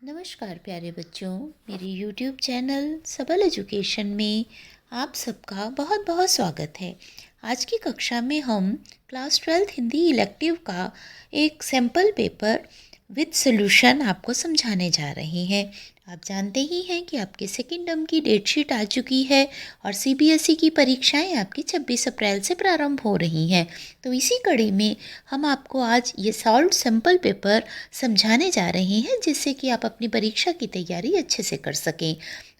नमस्कार प्यारे बच्चों, मेरे YouTube चैनल सबल एजुकेशन में आप सबका बहुत बहुत स्वागत है। आज की कक्षा में हम क्लास 12th हिंदी इलेक्टिव का एक सैम्पल पेपर विद सॉल्यूशन आपको समझाने जा रहे हैं। आप जानते ही हैं कि आपके सेकेंड टर्म की डेट शीट आ चुकी है और CBSE की परीक्षाएं आपकी 26 अप्रैल से प्रारंभ हो रही हैं। तो इसी कड़ी में हम आपको आज ये सॉल्व्ड सैम्पल पेपर समझाने जा रहे हैं, जिससे कि आप अपनी परीक्षा की तैयारी अच्छे से कर सकें।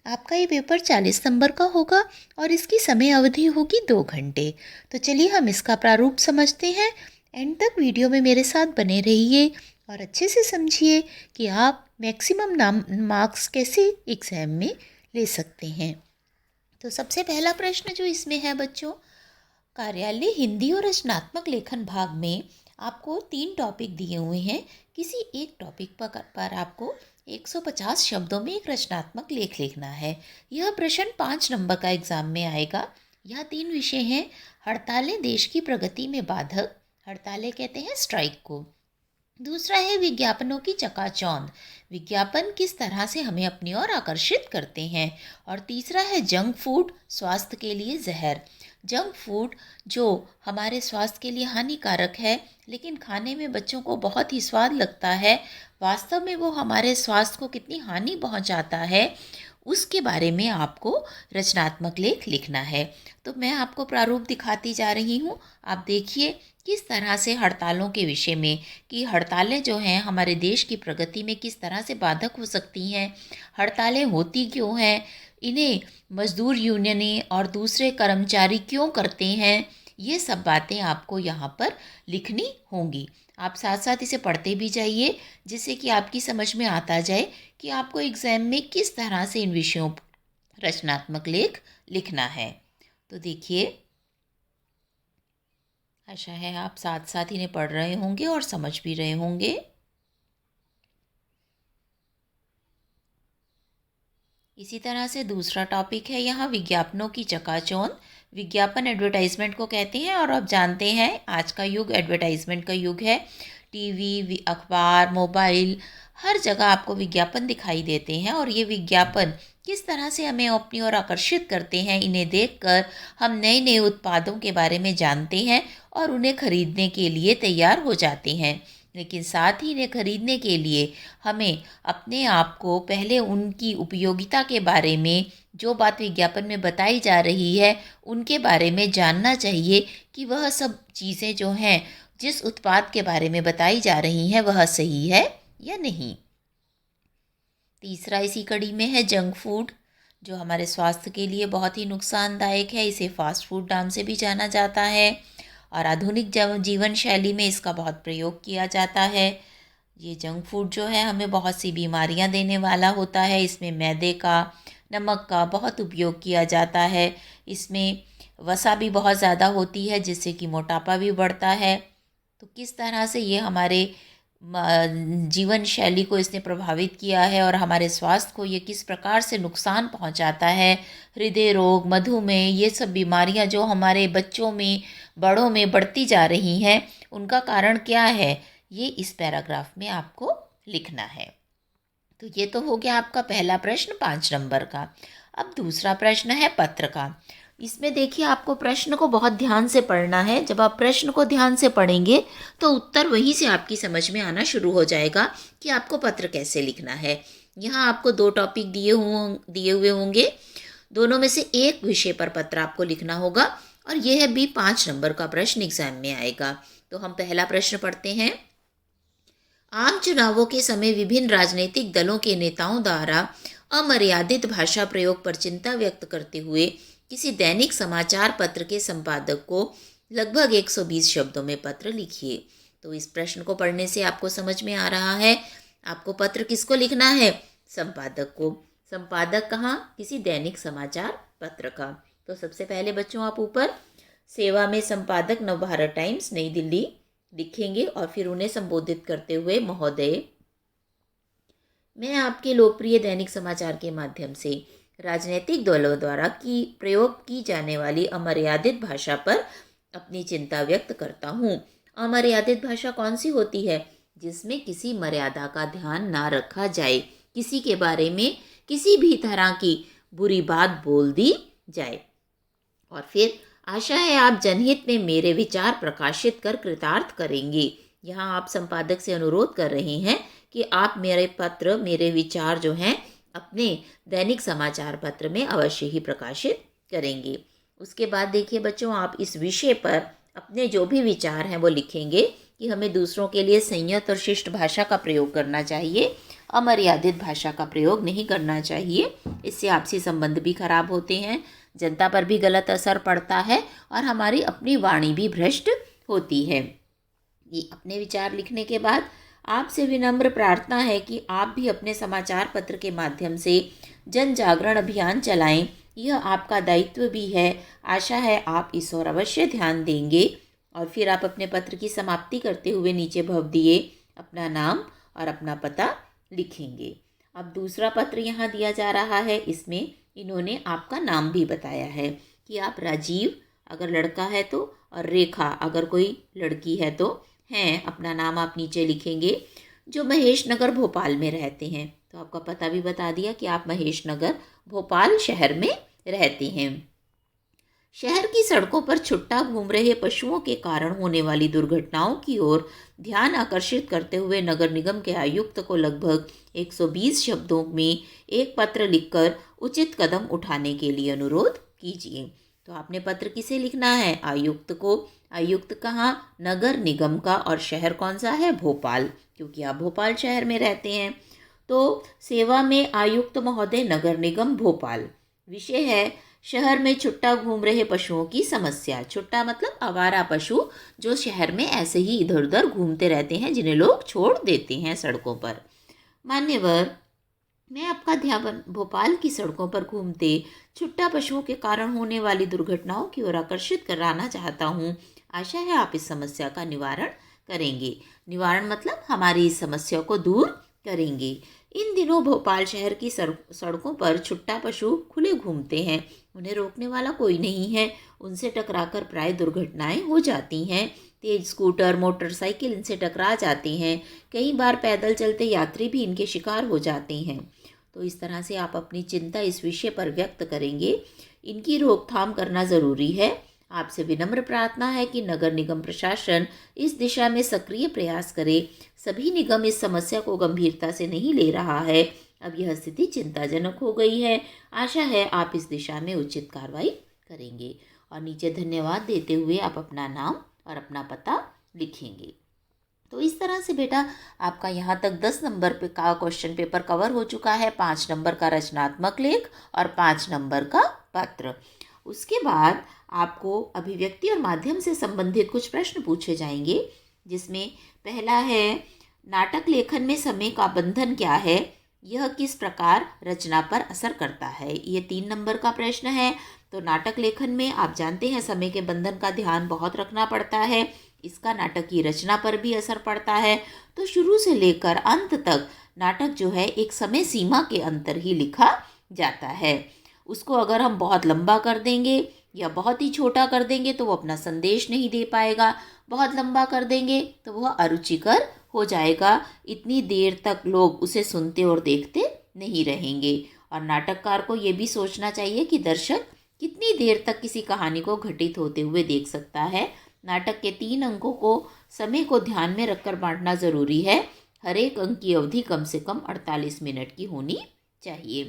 आपका ये पेपर 40 नंबर का होगा और इसकी समय अवधि होगी 2 घंटे। तो चलिए हम इसका प्रारूप समझते हैं। एंड तक वीडियो में मेरे साथ बने रहिए और अच्छे से समझिए कि आप मैक्सिमम मार्क्स कैसे एग्ज़ाम में ले सकते हैं। तो सबसे पहला प्रश्न जो इसमें है बच्चों, कार्यालय हिंदी और रचनात्मक लेखन भाग में आपको 3 टॉपिक दिए हुए हैं। किसी एक टॉपिक पर आपको 150 शब्दों में एक रचनात्मक लेख लिखना है। यह प्रश्न 5 नंबर का एग्जाम में आएगा। यह 3 विषय हैं। हड़तालें देश की प्रगति में बाधक, हड़तालें कहते हैं स्ट्राइक को। दूसरा है विज्ञापनों की चकाचौंध, विज्ञापन किस तरह से हमें अपनी ओर आकर्षित करते हैं। और तीसरा है जंक फूड, स्वास्थ्य के लिए जहर। जंक फूड जो हमारे स्वास्थ्य के लिए हानिकारक है, लेकिन खाने में बच्चों को बहुत ही स्वाद लगता है, वास्तव में वो हमारे स्वास्थ्य को कितनी हानि पहुंचाता है, उसके बारे में आपको रचनात्मक लेख लिखना है। तो मैं आपको प्रारूप दिखाती जा रही हूँ। आप देखिए किस तरह से हड़तालों के विषय में, कि हड़तालें जो हैं हमारे देश की प्रगति में किस तरह से बाधक हो सकती हैं, हड़तालें होती क्यों हैं, इन्हें मजदूर यूनियनें और दूसरे कर्मचारी क्यों करते हैं, ये सब बातें आपको यहाँ पर लिखनी होंगी। आप साथ साथ इसे पढ़ते भी जाइए, जिससे कि आपकी समझ में आता जाए कि आपको एग्ज़ाम में किस तरह से इन विषयों पर रचनात्मक लेख लिखना है। तो देखिए, आशा है आप साथ साथ इन्हें पढ़ रहे होंगे और समझ भी रहे होंगे। इसी तरह से दूसरा टॉपिक है यहाँ विज्ञापनों की चकाचौंध। विज्ञापन एडवर्टाइजमेंट को कहते हैं और आप जानते हैं आज का युग एडवर्टाइजमेंट का युग है। टीवी, अखबार, मोबाइल, हर जगह आपको विज्ञापन दिखाई देते हैं और ये विज्ञापन किस तरह से हमें अपनी ओर आकर्षित करते हैं, इन्हें देखकर हम नए नए उत्पादों के बारे में जानते हैं और उन्हें खरीदने के लिए तैयार हो जाते हैं। लेकिन साथ ही इन्हें खरीदने के लिए हमें अपने आप को पहले उनकी उपयोगिता के बारे में, जो बात विज्ञापन में बताई जा रही है, उनके बारे में जानना चाहिए कि वह सब चीज़ें जो हैं, जिस उत्पाद के बारे में बताई जा रही हैं, वह सही है या नहीं। तीसरा इसी कड़ी में है जंक फूड, जो हमारे स्वास्थ्य के लिए बहुत ही नुकसानदायक है। इसे फास्ट फूड नाम से भी जाना जाता है और आधुनिक जीवन शैली में इसका बहुत प्रयोग किया जाता है। ये जंक फूड जो है हमें बहुत सी बीमारियां देने वाला होता है। इसमें मैदे का, नमक का बहुत उपयोग किया जाता है। इसमें वसा भी बहुत ज़्यादा होती है, जिससे कि मोटापा भी बढ़ता है। तो किस तरह से ये हमारे जीवन शैली को इसने प्रभावित किया है और हमारे स्वास्थ्य को ये किस प्रकार से नुकसान पहुंचाता है। हृदय रोग, मधुमेह, ये सब बीमारियां जो हमारे बच्चों में, बड़ों में बढ़ती जा रही हैं, उनका कारण क्या है, ये इस पैराग्राफ में आपको लिखना है। तो ये तो हो गया आपका पहला प्रश्न 5 नंबर का। अब दूसरा प्रश्न है पत्र का। इसमें देखिए, आपको प्रश्न को बहुत ध्यान से पढ़ना है। जब आप प्रश्न को ध्यान से पढ़ेंगे तो उत्तर वहीं से आपकी समझ में आना शुरू हो जाएगा कि आपको पत्र कैसे लिखना है। यहाँ आपको 2 टॉपिक दिए हुए होंगे। दोनों में से एक विषय पर पत्र आपको लिखना होगा और यह भी 5 नंबर का प्रश्न एग्जाम में आएगा। तो हम पहला प्रश्न पढ़ते हैं। आम चुनावों के समय विभिन्न राजनीतिक दलों के नेताओं द्वारा अमर्यादित भाषा प्रयोग पर चिंता व्यक्त करते हुए किसी दैनिक समाचार पत्र के संपादक को लगभग 120 शब्दों में पत्र लिखिए। तो इस प्रश्न को पढ़ने से आपको समझ में आ रहा है, आपको पत्र किसको लिखना है? संपादक को। संपादक कहाँ? किसी दैनिक समाचार पत्र का। तो सबसे पहले बच्चों, आप ऊपर सेवा में संपादक नवभारत टाइम्स, नई दिल्ली लिखेंगे और फिर उन्हें संबोधित करते हुए, महोदय, मैं आपके लोकप्रिय दैनिक समाचार के माध्यम से राजनीतिक दलों द्वारा प्रयोग की जाने वाली अमर्यादित भाषा पर अपनी चिंता व्यक्त करता हूँ। अमर्यादित भाषा कौन सी होती है? जिसमें किसी मर्यादा का ध्यान ना रखा जाए, किसी के बारे में किसी भी तरह की बुरी बात बोल दी जाए। और फिर आशा है आप जनहित में मेरे विचार प्रकाशित कर कृतार्थ करेंगे। यहाँ आप संपादक से अनुरोध कर रहे हैं कि आप मेरे पत्र, मेरे विचार जो हैं अपने दैनिक समाचार पत्र में अवश्य ही प्रकाशित करेंगे। उसके बाद देखिए बच्चों, आप इस विषय पर अपने जो भी विचार हैं वो लिखेंगे कि हमें दूसरों के लिए संयत और शिष्ट भाषा का प्रयोग करना चाहिए, अमर्यादित भाषा का प्रयोग नहीं करना चाहिए। इससे आपसी संबंध भी खराब होते हैं, जनता पर भी गलत असर पड़ता है और हमारी अपनी वाणी भी भ्रष्ट होती है। ये अपने विचार लिखने के बाद आपसे विनम्र प्रार्थना है कि आप भी अपने समाचार पत्र के माध्यम से जन जागरण अभियान चलाएं। यह आपका दायित्व भी है। आशा है आप इस ओर अवश्य ध्यान देंगे। और फिर आप अपने पत्र की समाप्ति करते हुए नीचे भवदीय अपना नाम और अपना पता लिखेंगे। अब दूसरा पत्र यहाँ दिया जा रहा है, इसमें इन्होंने आपका नाम भी बताया है कि आप राजीव अगर लड़का है तो, और रेखा अगर कोई लड़की है तो हैं। अपना नाम आप नीचे लिखेंगे। जो महेश नगर भोपाल में रहते हैं, तो आपका पता भी बता दिया कि आप महेश नगर भोपाल शहर में रहते हैं। शहर की सड़कों पर छुट्टा घूम रहे पशुओं के कारण होने वाली दुर्घटनाओं की ओर ध्यान आकर्षित करते हुए नगर निगम के आयुक्त को लगभग 120 शब्दों में एक पत्र लिखकर उचित कदम उठाने के लिए अनुरोध कीजिए। तो आपने पत्र किसे लिखना है? आयुक्त को। आयुक्त कहाँ? नगर निगम का। और शहर कौन सा है? भोपाल, क्योंकि आप भोपाल शहर में रहते हैं। तो सेवा में आयुक्त महोदय, नगर निगम भोपाल। विषय है शहर में छुट्टा घूम रहे पशुओं की समस्या। छुट्टा मतलब आवारा पशु जो शहर में ऐसे ही इधर उधर घूमते रहते हैं, जिन्हें लोग छोड़ देते हैं सड़कों पर। मान्यवर, मैं आपका ध्यान भोपाल की सड़कों पर घूमते छुट्टा पशुओं के कारण होने वाली दुर्घटनाओं की ओर आकर्षित कराना चाहता हूँ। आशा है आप इस समस्या का निवारण करेंगे। निवारण मतलब हमारी इस समस्या को दूर करेंगे। इन दिनों भोपाल शहर की सड़कों पर छुट्टा पशु खुले घूमते हैं। उन्हें रोकने वाला कोई नहीं है। उनसे टकराकर प्राय दुर्घटनाएं हो जाती हैं। तेज स्कूटर, मोटरसाइकिल इनसे टकरा जाते हैं। कई बार पैदल चलते यात्री भी इनके शिकार हो जाते हैं। तो इस तरह से आप अपनी चिंता इस विषय पर व्यक्त करेंगे। इनकी रोकथाम करना ज़रूरी है। आपसे विनम्र प्रार्थना है कि नगर निगम प्रशासन इस दिशा में सक्रिय प्रयास करे। सभी निगम इस समस्या को गंभीरता से नहीं ले रहा है। अब यह स्थिति चिंताजनक हो गई है। आशा है आप इस दिशा में उचित कार्रवाई करेंगे। और नीचे धन्यवाद देते हुए आप अपना नाम और अपना पता लिखेंगे। तो इस तरह से बेटा आपका यहाँ तक 10 नंबर पे का क्वेश्चन पेपर कवर हो चुका है। 5 नंबर का रचनात्मक लेख और 5 नंबर का पत्र। उसके बाद आपको अभिव्यक्ति और माध्यम से संबंधित कुछ प्रश्न पूछे जाएंगे, जिसमें पहला है नाटक लेखन में समय का बंधन क्या है, यह किस प्रकार रचना पर असर करता है। ये 3 नंबर का प्रश्न है। तो नाटक लेखन में आप जानते हैं समय के बंधन का ध्यान बहुत रखना पड़ता है। इसका नाटक की रचना पर भी असर पड़ता है। तो शुरू से लेकर अंत तक नाटक जो है एक समय सीमा के अंदर ही लिखा जाता है। उसको अगर हम बहुत लंबा कर देंगे या बहुत ही छोटा कर देंगे तो वो अपना संदेश नहीं दे पाएगा। बहुत लंबा कर देंगे तो वह अरुचिकर हो जाएगा। इतनी देर तक लोग उसे सुनते और देखते नहीं रहेंगे। और नाटककार को ये भी सोचना चाहिए कि दर्शक कितनी देर तक किसी कहानी को घटित होते हुए देख सकता है। नाटक के 3 अंकों को समय को ध्यान में रखकर बांटना ज़रूरी है। हर एक अंक की अवधि कम से कम 48 मिनट की होनी चाहिए।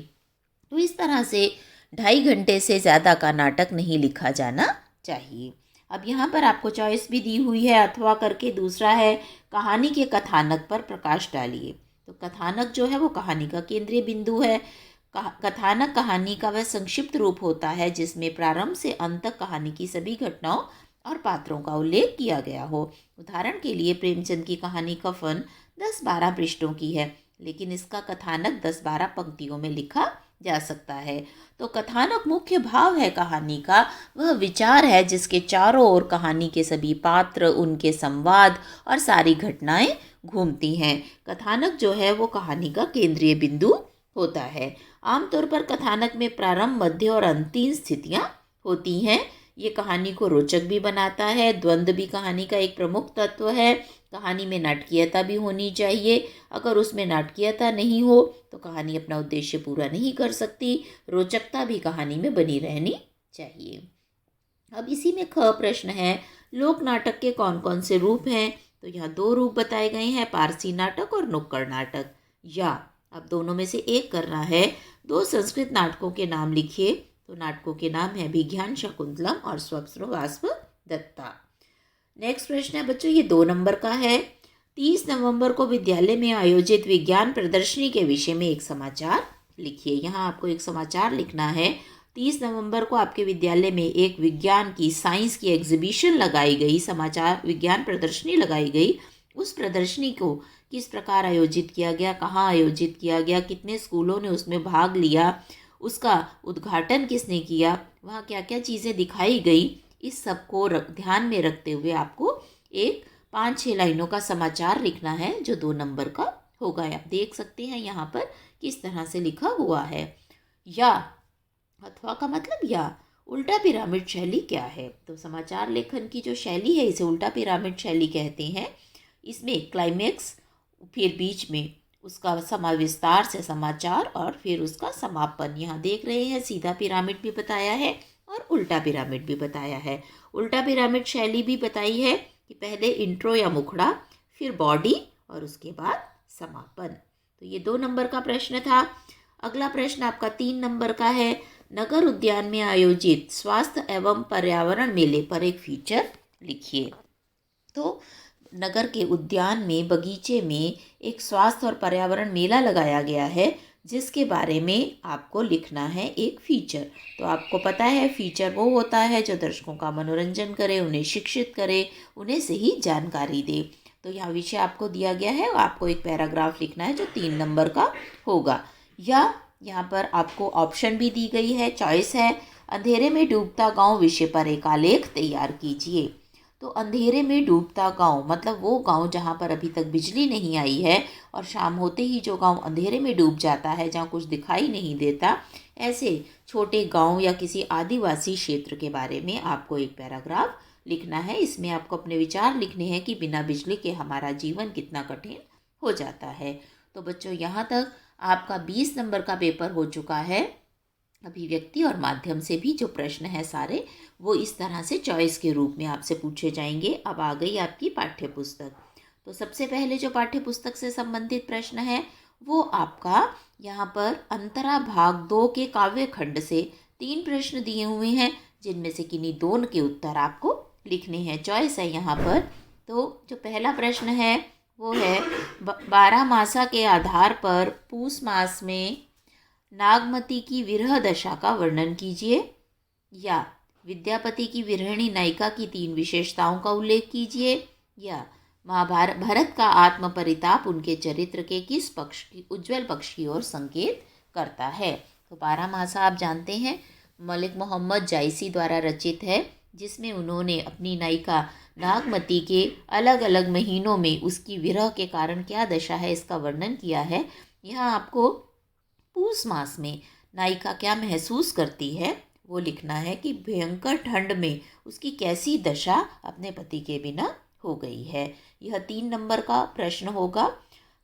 तो इस तरह से 2.5 घंटे से ज़्यादा का नाटक नहीं लिखा जाना चाहिए। अब यहाँ पर आपको चॉइस भी दी हुई है अथवा करके। दूसरा है कहानी के कथानक पर प्रकाश डालिए। तो कथानक जो है वो कहानी का केंद्रीय बिंदु है। कथानक कहानी का वह संक्षिप्त रूप होता है जिसमें प्रारंभ से अंत तक कहानी की सभी घटनाओं और पात्रों का उल्लेख किया गया हो। उदाहरण के लिए प्रेमचंद की कहानी कफन 10-12 पृष्ठों की है, लेकिन इसका कथानक 10-12 पंक्तियों में लिखा जा सकता है। तो कथानक मुख्य भाव है कहानी का, वह विचार है जिसके चारों ओर कहानी के सभी पात्र, उनके संवाद और सारी घटनाएं घूमती हैं। कथानक जो है वो कहानी का केंद्रीय बिंदु होता है। आमतौर पर कथानक में प्रारंभ, मध्य और अंतिम स्थितियां होती हैं। ये कहानी को रोचक भी बनाता है। द्वंद्व भी कहानी का एक प्रमुख तत्व है। कहानी में नाटकीयता भी होनी चाहिए। अगर उसमें नाटकीयता नहीं हो तो कहानी अपना उद्देश्य पूरा नहीं कर सकती। रोचकता भी कहानी में बनी रहनी चाहिए। अब इसी में ख प्रश्न है, लोक नाटक के कौन कौन से रूप हैं? तो यहाँ 2 रूप बताए गए हैं, पारसी नाटक और नुक्कड़ नाटक। या अब दोनों में से एक करना है। 2 संस्कृत नाटकों के नाम लिखिए। तो नाटकों के नाम है अभिज्ञान शाकुंतलम और स्वप्नवास्व दत्ता। नेक्स्ट प्रश्न है बच्चों, ये 2 नंबर का है। 30 नवंबर को विद्यालय में आयोजित विज्ञान प्रदर्शनी के विषय में एक समाचार लिखिए। यहाँ आपको एक समाचार लिखना है। 30 नवंबर को आपके विद्यालय में एक विज्ञान की, साइंस की एग्जीबिशन लगाई गई, समाचार विज्ञान प्रदर्शनी लगाई गई। उस प्रदर्शनी को किस प्रकार आयोजित किया गया, कहाँ आयोजित किया गया, कितने स्कूलों ने उसमें भाग लिया, उसका उद्घाटन किसने किया, वहाँ क्या क्या चीज़ें दिखाई गई, इस सब को ध्यान में रखते हुए आपको एक 5-6 लाइनों का समाचार लिखना है जो 2 नंबर का होगा। आप देख सकते हैं यहाँ पर किस तरह से लिखा हुआ है। या अथवा का मतलब या। उल्टा पिरामिड शैली क्या है? तो समाचार लेखन की जो शैली है इसे उल्टा पिरामिड शैली कहते हैं। इसमें क्लाइमेक्स, फिर बीच में उसका विस्तार से समाचार और फिर उसका समापन। यहाँ देख रहे हैं सीधा पिरामिड भी बताया है और उल्टा पिरामिड भी बताया है। उल्टा पिरामिड शैली भी बताई है कि पहले इंट्रो या मुखड़ा, फिर बॉडी और उसके बाद समापन। तो ये 2 नंबर का प्रश्न था। अगला प्रश्न आपका 3 नंबर का है। नगर उद्यान में आयोजित स्वास्थ्य एवं पर्यावरण मेले पर एक फीचर लिखिए। तो नगर के उद्यान में, बगीचे में एक स्वास्थ्य और पर्यावरण मेला लगाया गया है जिसके बारे में आपको लिखना है एक फीचर। तो आपको पता है फीचर वो होता है जो दर्शकों का मनोरंजन करे, उन्हें शिक्षित करे, उन्हें सही जानकारी दे। तो यहाँ विषय आपको दिया गया है, आपको एक पैराग्राफ लिखना है जो 3 नंबर का होगा। या यहाँ पर आपको ऑप्शन भी दी गई है, चॉइस है। अंधेरे में डूबता गांव विषय पर एक आलेख तैयार कीजिए। तो अंधेरे में डूबता गांव मतलब वो गांव जहाँ पर अभी तक बिजली नहीं आई है और शाम होते ही जो गांव अंधेरे में डूब जाता है, जहाँ कुछ दिखाई नहीं देता, ऐसे छोटे गांव या किसी आदिवासी क्षेत्र के बारे में आपको एक पैराग्राफ लिखना है। इसमें आपको अपने विचार लिखने हैं कि बिना बिजली के हमारा जीवन कितना कठिन हो जाता है। तो बच्चों यहाँ तक आपका 20 नंबर का पेपर हो चुका है। अभिव्यक्ति और माध्यम से भी जो प्रश्न है सारे वो इस तरह से चॉइस के रूप में आपसे पूछे जाएंगे। अब आ गई आपकी पाठ्य पुस्तक। तो सबसे पहले जो पाठ्य पुस्तक से संबंधित प्रश्न है वो आपका यहाँ पर अंतरा भाग 2 के काव्य खंड से 3 प्रश्न दिए हुए हैं जिनमें से किन्हीं 2 के उत्तर आपको लिखने हैं। चॉइस है यहाँ पर। तो जो पहला प्रश्न है वो है 12 मासा के आधार पर पूस मास में नागमती की विरह दशा का वर्णन कीजिए। या विद्यापति की विरहिणी नायिका की 3 विशेषताओं का उल्लेख कीजिए। या भरत का आत्म परिताप उनके चरित्र के किस पक्ष की, उज्ज्वल पक्ष की ओर संकेत करता है। तो 12 मासा आप जानते हैं मलिक मोहम्मद जायसी द्वारा रचित है, जिसमें उन्होंने अपनी नायिका नागमती के अलग अलग महीनों में उसकी विरह के कारण क्या दशा है इसका वर्णन किया है। यहाँ आपको पूस मास में नायिका क्या महसूस करती है वो लिखना है कि भयंकर ठंड में उसकी कैसी दशा अपने पति के बिना हो गई है। यह 3 नंबर का प्रश्न होगा।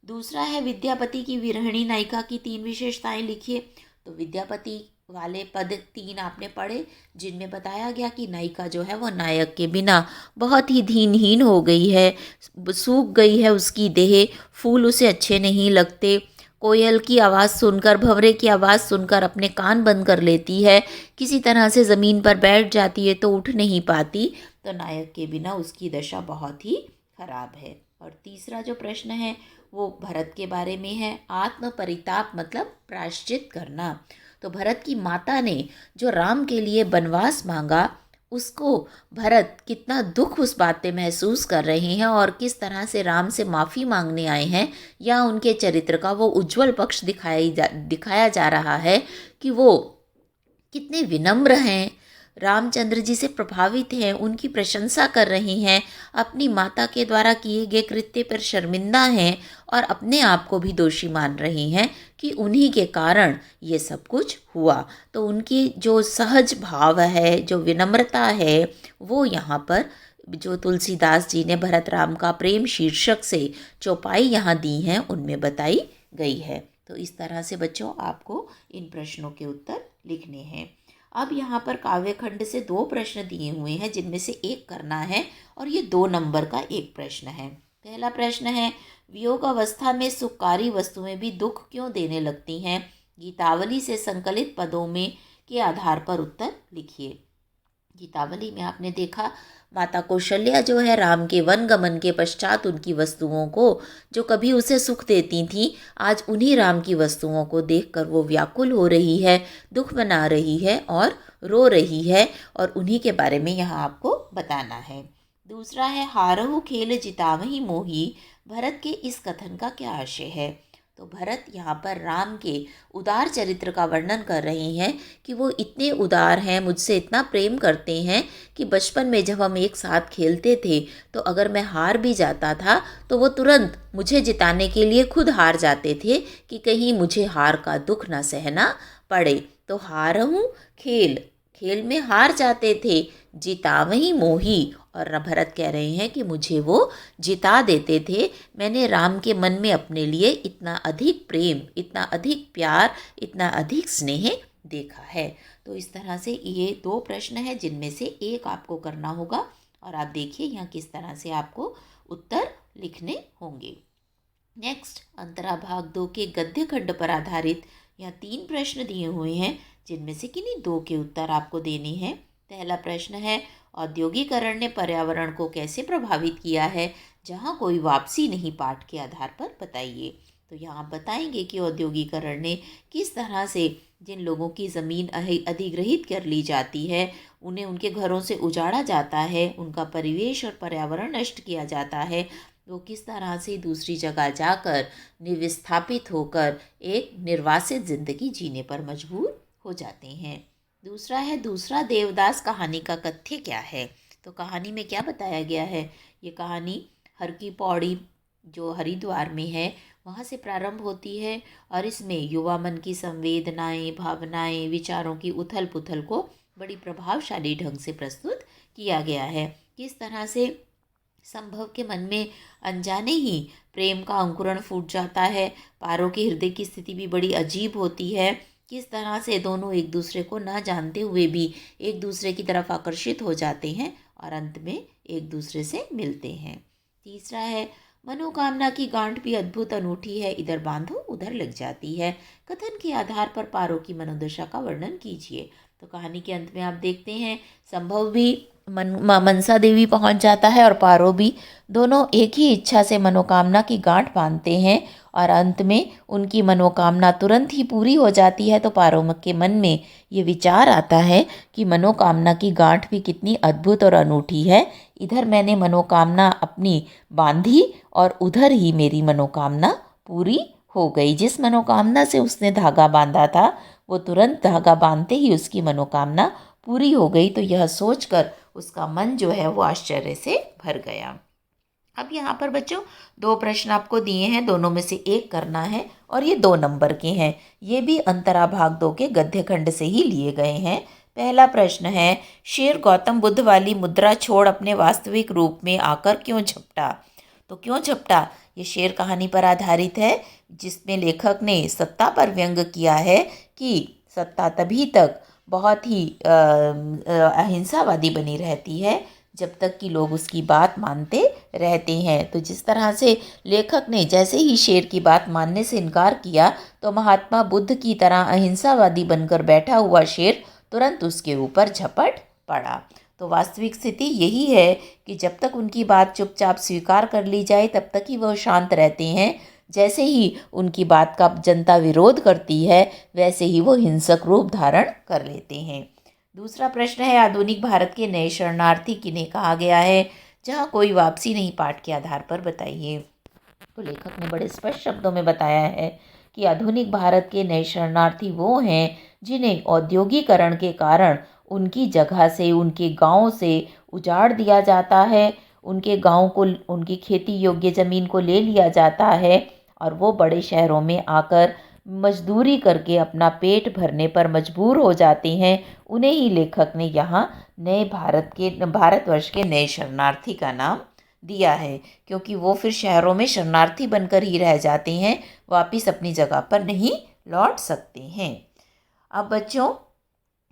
दूसरा है विद्यापति की विरहिणी नायिका की 3 विशेषताएं लिखिए। तो विद्यापति वाले पद 3 आपने पढ़े जिनमें बताया गया कि नायिका जो है वो नायक के बिना बहुत ही दीनहीन हो गई है, सूख गई है उसकी देह, फूल उसे अच्छे नहीं लगते, कोयल की आवाज़ सुनकर, भंवरे की आवाज़ सुनकर अपने कान बंद कर लेती है, किसी तरह से ज़मीन पर बैठ जाती है तो उठ नहीं पाती। तो नायक के बिना उसकी दशा बहुत ही खराब है। और तीसरा जो प्रश्न है वो भरत के बारे में है। आत्म परिताप मतलब प्रायश्चित करना। तो भरत की माता ने जो राम के लिए वनवास मांगा उसको भरत कितना दुख उस बात पे महसूस कर रहे हैं और किस तरह से राम से माफ़ी मांगने आए हैं, या उनके चरित्र का वो उज्ज्वल पक्ष दिखाया जा रहा है कि वो कितने विनम्र हैं, रामचंद्र जी से प्रभावित हैं, उनकी प्रशंसा कर रहे हैं, अपनी माता के द्वारा किए गए कृत्य पर शर्मिंदा हैं और अपने आप को भी दोषी मान रहे हैं कि उन्हीं के कारण ये सब कुछ हुआ। तो उनकी जो सहज भाव है, जो विनम्रता है, वो यहाँ पर जो तुलसीदास जी ने भरत राम का प्रेम शीर्षक से चौपाई यहाँ दी हैं उनमें बताई गई है। तो इस तरह से बच्चों आपको इन प्रश्नों के उत्तर लिखने हैं। अब यहाँ पर काव्य खंड से 2 प्रश्न दिए हुए हैं जिनमें से एक करना है और ये 2 नंबर का एक प्रश्न है। पहला प्रश्न है, वियोग अवस्था में सुखकारी वस्तुएं भी दुख क्यों देने लगती हैं? गीतावली से संकलित पदों में के आधार पर उत्तर लिखिए। गीतावली में आपने देखा माता कौशल्या जो है राम के वन गमन के पश्चात उनकी वस्तुओं को जो कभी उसे सुख देती थी, आज उन्हीं राम की वस्तुओं को देखकर वो व्याकुल हो रही है, दुख मना रही है और रो रही है, और उन्हीं के बारे में यहाँ आपको बताना है। दूसरा है, हारहु खेल जितावहि मोही, भरत के इस कथन का क्या आशय है? तो भरत यहाँ पर राम के उदार चरित्र का वर्णन कर रहे हैं कि वो इतने उदार हैं, मुझसे इतना प्रेम करते हैं कि बचपन में जब हम एक साथ खेलते थे तो अगर मैं हार भी जाता था तो वो तुरंत मुझे जिताने के लिए खुद हार जाते थे कि कहीं मुझे हार का दुख ना सहना पड़े। तो हारहूँ खेल, खेल में हार जाते थे, जितावही मोही, और भरत कह रहे हैं कि मुझे वो जिता देते थे। मैंने राम के मन में अपने लिए इतना अधिक प्रेम, इतना अधिक प्यार, इतना अधिक स्नेह देखा है। तो इस तरह से ये 2 प्रश्न हैं जिनमें से एक आपको करना होगा और आप देखिए यहाँ किस तरह से आपको उत्तर लिखने होंगे। नेक्स्ट, अंतरा भाग 2 के गद्य खंड पर आधारित यहाँ 3 प्रश्न दिए हुए हैं जिनमें से किन्हीं 2 के उत्तर आपको देने हैं। पहला प्रश्न है, औद्योगिकरण ने पर्यावरण को कैसे प्रभावित किया है? जहाँ कोई वापसी नहीं, पाठ के आधार पर बताइए। तो यहाँ बताएंगे कि औद्योगिकरण ने किस तरह से जिन लोगों की ज़मीन अधिग्रहित कर ली जाती है, उन्हें उनके घरों से उजाड़ा जाता है, उनका परिवेश और पर्यावरण नष्ट किया जाता है, वो किस तरह से दूसरी जगह जाकर निविस्थापित होकर एक निर्वासित ज़िंदगी जीने पर मजबूर हो जाते हैं। दूसरा है, दूसरा देवदास कहानी का तथ्य क्या है? तो कहानी में क्या बताया गया है? ये कहानी हर की पौड़ी जो हरिद्वार में है वहाँ से प्रारंभ होती है और इसमें युवा मन की संवेदनाएं, भावनाएं, विचारों की उथल पुथल को बड़ी प्रभावशाली ढंग से प्रस्तुत किया गया है। किस तरह से संभव के मन में अनजाने ही प्रेम का अंकुरण फूट जाता है, पारों के हृदय की स्थिति भी बड़ी अजीब होती है, किस तरह से दोनों एक दूसरे को ना जानते हुए भी एक दूसरे की तरफ आकर्षित हो जाते हैं और अंत में एक दूसरे से मिलते हैं। तीसरा है, मनोकामना की गांठ भी अद्भुत अनूठी है, इधर बांधो उधर लग जाती है। कथन के आधार पर पारो की मनोदशा का वर्णन कीजिए। तो कहानी के अंत में आप देखते हैं संभव भी मनसा देवी पहुंच जाता है और पारो भी, दोनों एक ही इच्छा से मनोकामना की गांठ बांधते हैं और अंत में उनकी मनोकामना तुरंत ही पूरी हो जाती है। तो पारो के मन में ये विचार आता है कि मनोकामना की गांठ भी कितनी अद्भुत और अनूठी है, इधर मैंने मनोकामना अपनी बांधी और उधर ही मेरी मनोकामना पूरी हो गई। जिस मनोकामना से उसने धागा बांधा था वो तुरंत धागा बांधते ही उसकी मनोकामना पूरी हो गई। तो यह सोचकर उसका मन जो है वो आश्चर्य से भर गया। अब यहाँ पर बच्चों 2 प्रश्न आपको दिए हैं, दोनों में से एक करना है और ये 2 नंबर के हैं। ये भी अंतरा भाग 2 के गद्य खंड से ही लिए गए हैं। पहला प्रश्न है, शेर गौतम बुद्ध वाली मुद्रा छोड़ अपने वास्तविक रूप में आकर क्यों झपटा? तो क्यों झपटा? ये शेर कहानी पर आधारित है जिसमें लेखक ने सत्ता पर व्यंग किया है कि सत्ता तभी तक बहुत ही अहिंसावादी बनी रहती है जब तक कि लोग उसकी बात मानते रहते हैं। तो जिस तरह से लेखक ने जैसे ही शेर की बात मानने से इनकार किया तो महात्मा बुद्ध की तरह अहिंसावादी बनकर बैठा हुआ शेर तुरंत उसके ऊपर झपट पड़ा। तो वास्तविक स्थिति यही है कि जब तक उनकी बात चुपचाप स्वीकार कर ली जाए तब तक ही वह शांत रहते हैं। जैसे ही उनकी बात का जनता विरोध करती है वैसे ही वो हिंसक रूप धारण कर लेते हैं। दूसरा प्रश्न है, आधुनिक भारत के नए शरणार्थी किन्हें कहा गया है? जहाँ कोई वापसी नहीं, पाठ के आधार पर बताइए। तो लेखक ने बड़े स्पष्ट शब्दों में बताया है कि आधुनिक भारत के नए शरणार्थी वो हैं जिन्हें औद्योगिकरण के कारण उनकी जगह से, उनके गांव से उजाड़ दिया जाता है, उनके गांव को, उनकी खेती योग्य ज़मीन को ले लिया जाता है और वो बड़े शहरों में आकर मजदूरी करके अपना पेट भरने पर मजबूर हो जाते हैं, उन्हें ही लेखक ने यहाँ नए भारतवर्ष के नए शरणार्थी का नाम दिया है, क्योंकि वो फिर शहरों में शरणार्थी बनकर ही रह जाते हैं, वापिस अपनी जगह पर नहीं लौट सकते हैं। अब बच्चों,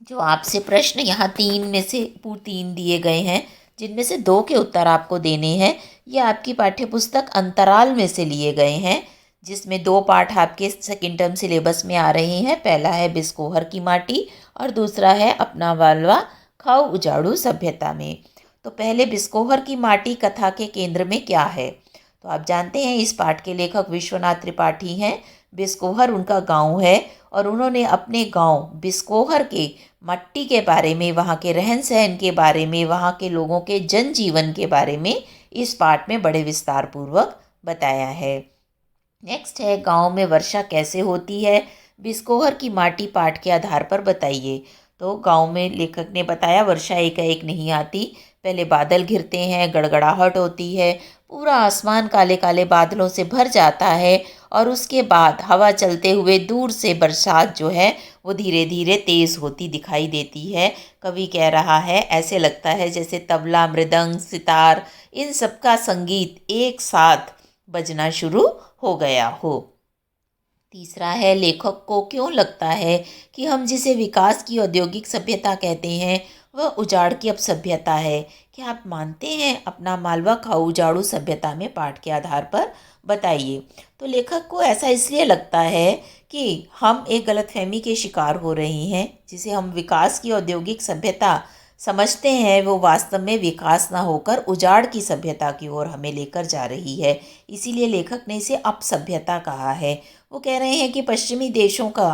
जो आपसे प्रश्न यहाँ तीन दिए गए हैं, जिनमें से 2 के उत्तर आपको देने हैं। ये आपकी पाठ्यपुस्तक अंतराल में से लिए गए हैं, जिसमें 2 पाठ आपके सेकेंड टर्म सिलेबस में आ रहे हैं। पहला है बिस्कोहर की माटी और दूसरा है अपना मालवा खाओ उजाड़ू सभ्यता में। तो पहले बिस्कोहर की माटी कथा के केंद्र में क्या है? तो आप जानते हैं इस पाठ के लेखक विश्वनाथ त्रिपाठी हैं। बिस्कोहर उनका गांव है और उन्होंने अपने गांव बिस्कोहर के मट्टी के बारे में, वहाँ के रहन सहन के बारे में, वहाँ के लोगों के जनजीवन के बारे में इस पाठ में बड़े विस्तार पूर्वक बताया है। नेक्स्ट है गांव में वर्षा कैसे होती है? बिस्कोहर की माटी पाठ के आधार पर बताइए। तो गांव में लेखक ने बताया वर्षा एकाएक नहीं आती, पहले बादल घिरते हैं, गड़गड़ाहट होती है, पूरा आसमान काले काले बादलों से भर जाता है और उसके बाद हवा चलते हुए दूर से बरसात जो है वो धीरे धीरे तेज़ होती दिखाई देती है। कवि कह रहा है ऐसे लगता है जैसे तबला, मृदंग, सितार, इन सब का संगीत एक साथ बजना शुरू हो गया हो। तीसरा है लेखक को क्यों लगता है कि हम जिसे विकास की औद्योगिक सभ्यता कहते हैं वह उजाड़ की अब सभ्यता है? क्या आप मानते हैं? अपना मालवा खाओ उजाड़ू सभ्यता में पाठ के आधार पर बताइए। तो लेखक को ऐसा इसलिए लगता है कि हम एक गलतफहमी के शिकार हो रहे हैं, जिसे हम विकास की औद्योगिक सभ्यता समझते हैं, वो वास्तव में विकास ना होकर उजाड़ की सभ्यता की ओर हमें लेकर जा रही है। इसीलिए लेखक ने इसे अपसभ्यता कहा है। वो कह रहे हैं कि पश्चिमी देशों का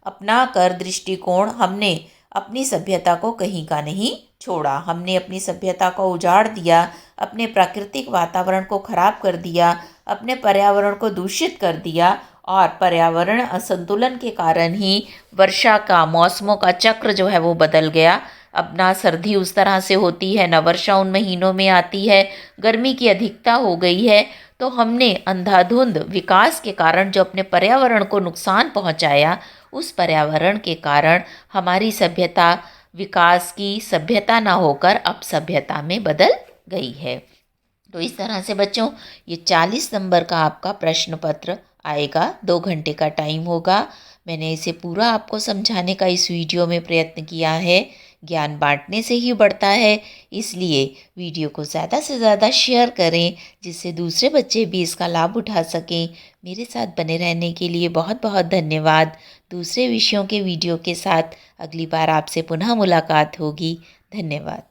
अपना कर दृष्टिकोण हमने अपनी सभ्यता को कहीं का नहीं छोड़ा। हमने अपनी सभ्यता को उजाड़ दिया, अपने प्राकृतिक वातावरण को खराब कर दिया, अपने पर्यावरण को दूषित कर दिया और पर्यावरण असंतुलन के कारण ही वर्षा का, मौसमों का चक्र जो है वो बदल गया। अब ना सर्दी उस तरह से होती है, ना वर्षा उन महीनों में आती है, गर्मी की अधिकता हो गई है। तो हमने अंधाधुंध विकास के कारण जो अपने पर्यावरण को नुकसान पहुंचाया, उस पर्यावरण के कारण हमारी सभ्यता विकास की सभ्यता ना होकर अब सभ्यता में बदल गई है। तो इस तरह से बच्चों ये 40 नंबर का आपका प्रश्न पत्र आएगा, 2 घंटे का टाइम होगा। मैंने इसे पूरा आपको समझाने का इस वीडियो में प्रयत्न किया है। ज्ञान बांटने से ही बढ़ता है, इसलिए वीडियो को ज़्यादा से ज़्यादा शेयर करें, जिससे दूसरे बच्चे भी इसका लाभ उठा सकें। मेरे साथ बने रहने के लिए बहुत बहुत धन्यवाद। दूसरे विषयों के वीडियो के साथ अगली बार आपसे पुनः मुलाकात होगी। धन्यवाद।